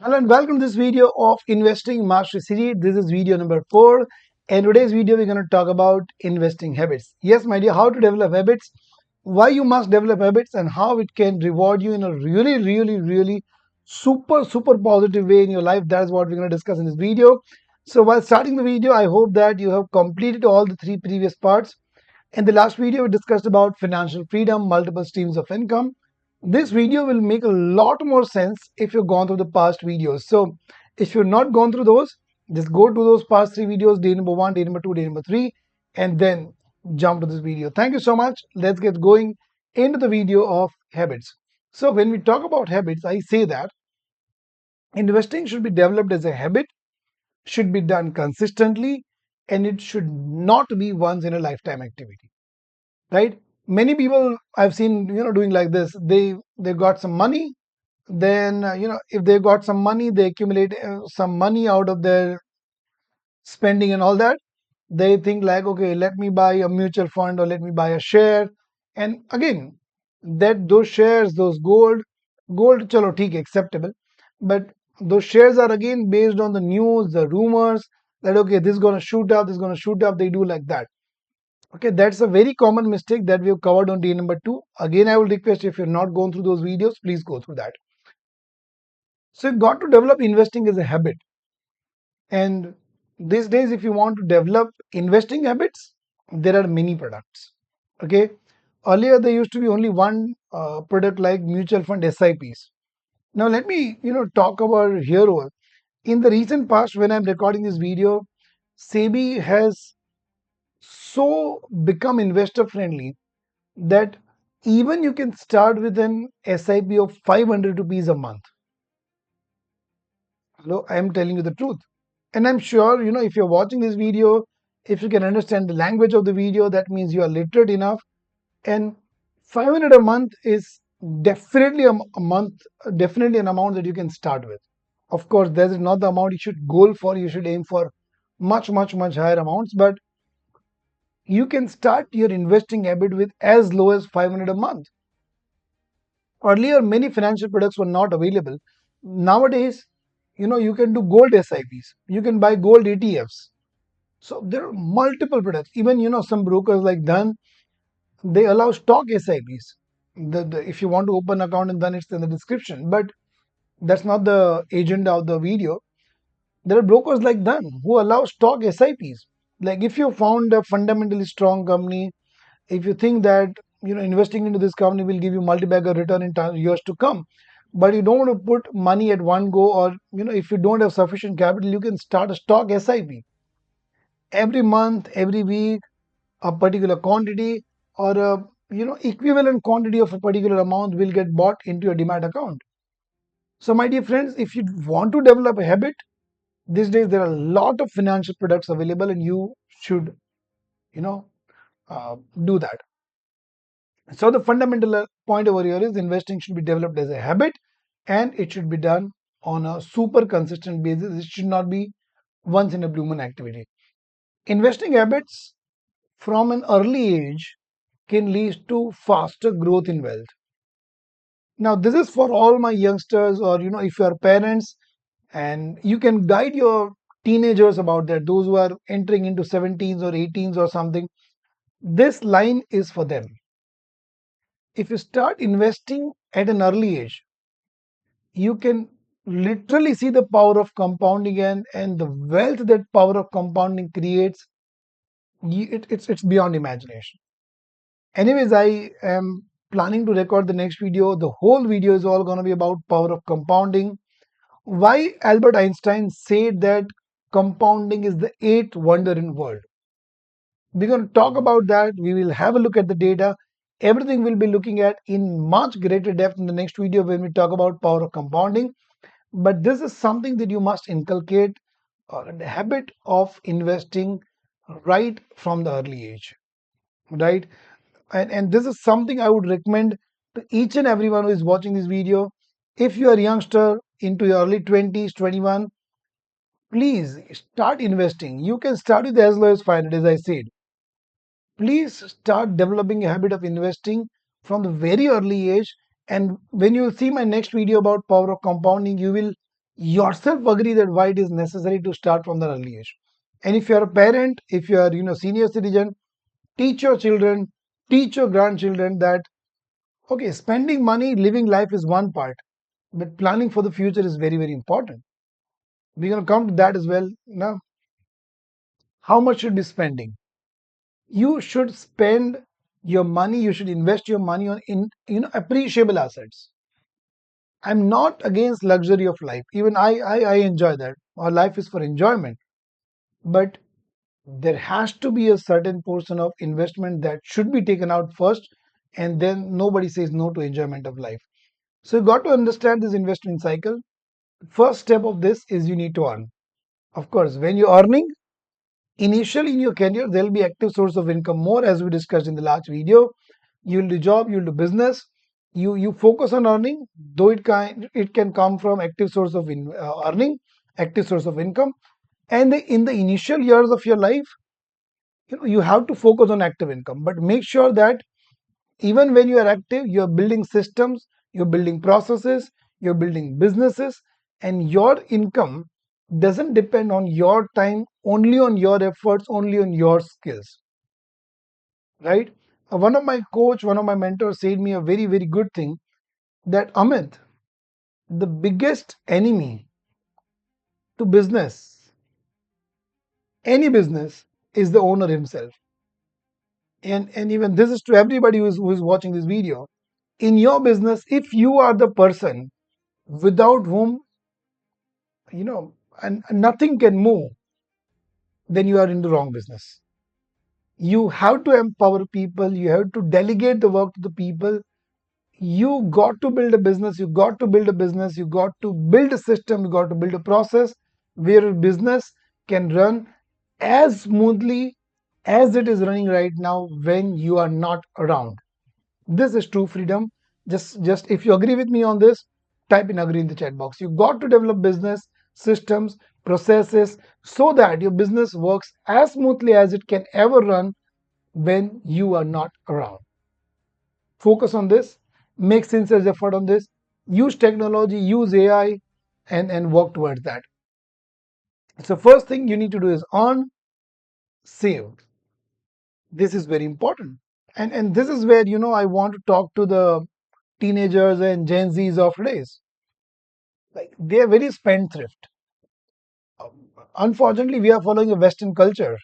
Hello and welcome to this video of Investing Mastery Series. This is video number 4. In today's video, we're going to talk about investing habits. Yes, my dear, how to develop habits, why you must develop habits, and how it can reward you in a really super positive way in your life. That is what we're going to discuss in this video. So while starting the video, I hope that you have completed all the 3 previous parts. In the last video, we discussed about financial freedom, multiple streams of income. This video will make a lot more sense if you've gone through the past videos. So if you've not gone through those, just go to those past 3 videos, day number 1, day number 2, day number 3, and then jump to this video. Thank you so much. Let's get going into the video of habits. So when we talk about habits, I say that investing should be developed as a habit, should be done consistently, and it should not be once in a lifetime activity, right? Many people I've seen, doing like this. They got some money, then if they got some money, they accumulate some money out of their spending and all that. They think like, okay, let me buy a mutual fund or let me buy a share. And again, that those shares, those gold chalo theek hai, acceptable, but those shares are again based on the news, the rumors, that okay, this is going to shoot up, this is going to shoot up. They do like that. Okay, that's a very common mistake that we have covered on day number 2. Again, I will request, if you're not gone through those videos, please go through that. So you got to develop investing as a habit. And these days, if you want to develop investing habits, there are many products. Okay, earlier there used to be only one product like mutual fund SIPs. Now let me talk about here. In the recent past, when I'm recording this video, SEBI has so become investor friendly that even you can start with an SIP of 500 rupees a month. Hello, I am telling you the truth. And I'm sure, if you're watching this video, if you can understand the language of the video, that means you are literate enough. And 500 a month is definitely a month, definitely an amount that you can start with. Of course, that is not the amount you should goal for. You should aim for much higher amounts. But you can start your investing habit with as low as 500 a month. Earlier, many financial products were not available. Nowadays, you can do gold SIPs. You can buy gold ETFs. So there are multiple products. Even some brokers like Dhan, they allow stock SIPs. If you want to open an account in Dhan, it's in the description. But that's not the agenda of the video. There are brokers like Dhan who allow stock SIPs. Like if you found a fundamentally strong company, if you think that investing into this company will give you multi-bagger return in years to come, but you don't want to put money at one go, or if you don't have sufficient capital, you can start a stock SIP. Every month, every week, a particular quantity or a equivalent quantity of a particular amount will get bought into your demat account. So my dear friends, if you want to develop a habit, these days there are a lot of financial products available, and you should you know do that. So the fundamental point over here is investing should be developed as a habit, and it should be done on a super consistent basis. It should not be once in a blue moon activity. Investing habits from an early age can lead to faster growth in wealth. Now this is for all my youngsters, or if you are parents, and you can guide your teenagers about that, those who are entering into 17s or 18s or something. This line is for them. If you start investing at an early age, you can literally see the power of compounding, and the wealth that power of compounding creates. It's beyond imagination. Anyways, I am planning to record the next video. The whole video is all going to be about power of compounding. Why Albert Einstein said that compounding is the eighth wonder in world. We're going to talk about that. We will have a look at the data. Everything we'll be looking at in much greater depth in the next video when we talk about power of compounding. But this is something that you must inculcate, or the habit of investing right from the early age, right? And this is something I would recommend to each and everyone who is watching this video. If you are a youngster into your early 20s, 21, please start investing. You can start with as low as 500, as I said. Please start developing a habit of investing from the very early age. And when you see my next video about power of compounding, you will yourself agree that why it is necessary to start from the early age. And if you are a parent, if you are senior citizen, teach your children, teach your grandchildren that okay, spending money, living life is one part, but planning for the future is very, very important. We're going to come to that as well. Now, how much should be spending? You should spend your money, you should invest your money on in appreciable assets. I'm not against luxury of life. Even I enjoy that. Our life is for enjoyment. But there has to be a certain portion of investment that should be taken out first, and then nobody says no to enjoyment of life. So you got to understand this investment cycle. First step of this is you need to earn. Of course, when you're earning, initially in your career, there'll be active source of income more as we discussed in the last video. You'll do job, you'll do business. You focus on earning, though it can come from active source of earning, active source of income. And in the initial years of your life, you have to focus on active income, but make sure that even when you are active, you're building systems, you're building processes, you're building businesses, and your income doesn't depend on your time, only on your efforts, only on your skills, right? One of my coach, one of my mentors said me a very, very good thing that Amit, the biggest enemy to business, any business, is the owner himself. And even this is to everybody who is watching this video. In your business, if you are the person without whom you know and nothing can move, then you are in the wrong business. You have to empower people, you have to delegate the work to the people. You got to build a business, you got to build a business, you got to build a system, you got to build a process where a business can run as smoothly as it is running right now when you are not around. This is true freedom. Just if you agree with me on this, type in agree in the chat box. You got to develop business systems, processes, so that your business works as smoothly as it can ever run when you are not around. Focus on this, make sincere effort on this, use technology, use AI, and work towards that. So first thing you need to do is earn, save. This is very important. And this is where I want to talk to the teenagers and Gen Zs of today's. Like they are very spendthrift. Unfortunately, we are following a Western culture.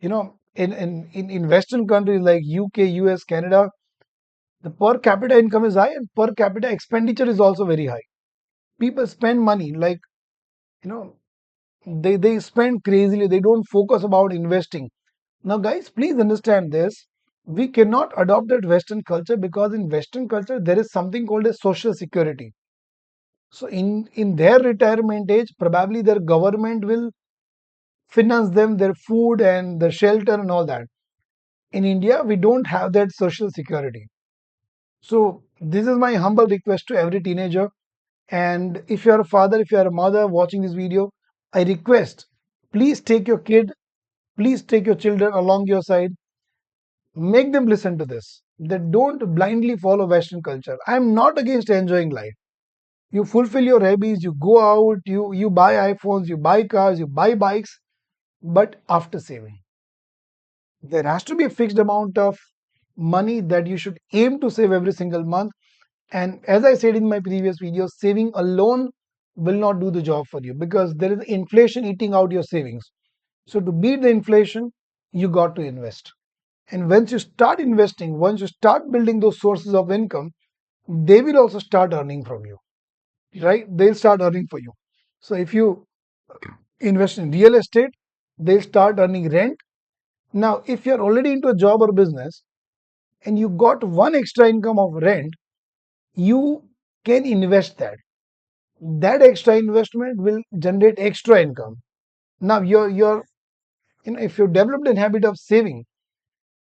In Western countries like UK, US, Canada, the per capita income is high and per capita expenditure is also very high. People spend money like you know they spend crazily. They don't focus about investing. Now, guys, please understand this. We cannot adopt that Western culture because in Western culture there is something called as social security. So in their retirement age, probably their government will finance them their food and their shelter and all that. In India, we don't have that social security. So this is my humble request to every teenager. And if you are a father, if you are a mother watching this video, I request, please take your kid, please take your children along your side. Make them listen to this. That don't blindly follow Western culture. I'm not against enjoying life. You fulfill your hobbies, you go out, you buy iPhones, you buy cars, you buy bikes, but after saving. There has to be a fixed amount of money that you should aim to save every single month. And as I said in my previous video, saving alone will not do the job for you because there is inflation eating out your savings. So to beat the inflation, you got to invest. And once you start investing, once you start building those sources of income, they will also start earning from you, right? They'll start earning for you. So if you invest in real estate, they'll start earning rent. Now, if you're already into a job or business and you got one extra income of rent, you can invest that. That extra investment will generate extra income. Now, if you developed a habit of saving,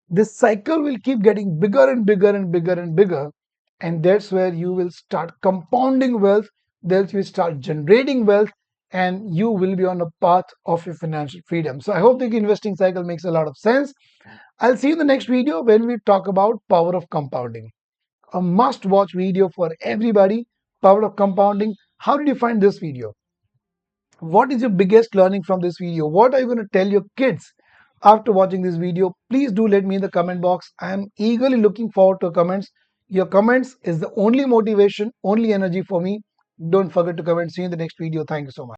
this cycle will keep getting bigger and bigger and bigger and bigger, and that's where you will start compounding wealth. That's will start generating wealth, and you will be on a path of your financial freedom. So I hope the investing cycle makes a lot of sense. I'll see you in the next video when we talk about power of compounding, a must watch video for everybody. Power of compounding. How did you find this video? What is your biggest learning from this video? What are you going to tell your kids after watching this video? Please do let me in the comment box. I am eagerly looking forward to comments. Your comments is the only motivation, only energy for me. Don't forget to comment. See you in the next video. Thank you so much.